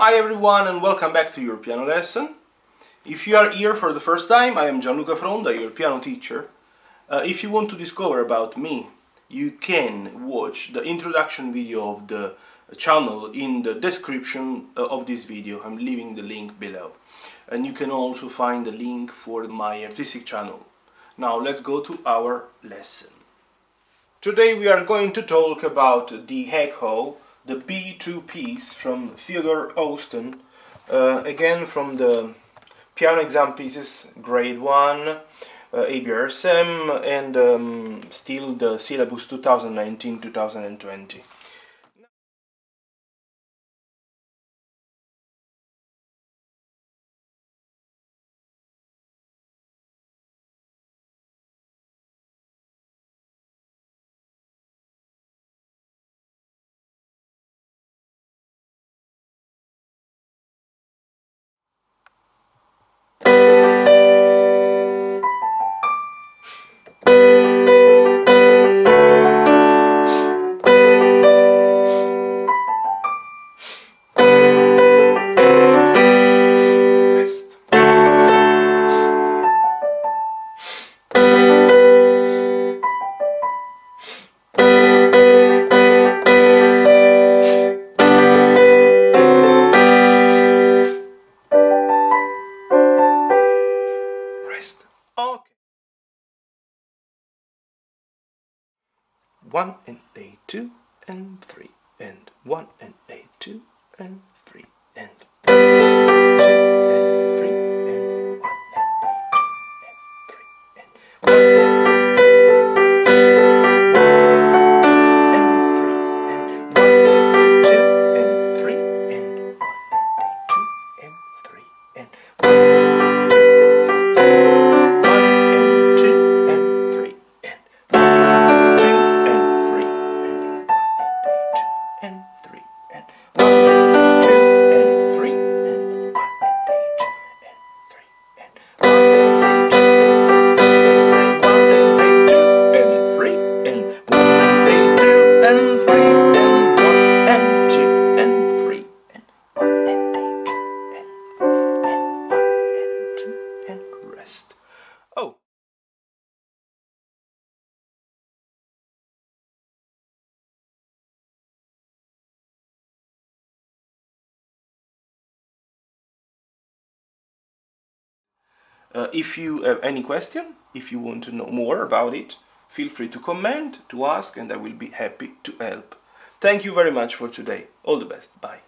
Hi everyone and welcome back to your piano lesson. If you are here for the first time, I am Gianluca, your piano teacher. If you want to discover about me, you can watch the introduction video of the channel in the description of this video. I'm leaving the link below. And you can also find the link for my artistic channel. Now let's go to our lesson. Today we are going to talk about the echo, the B2 piece from Theodor Oesten, again from the piano exam pieces, grade 1, ABRSM, and still the syllabus 2019-2020. Okay. 1 and A2 and 3 and 1 and A2 and 3 and 2 and 3 and 1 and A2 and 3 and 1 and 1 and 2 and 3 and 1 and 3 and Oh. If you have any question, if you want to know more about it, feel free to comment, to ask, and I will be happy to help. Thank you very much for today. All the best. Bye.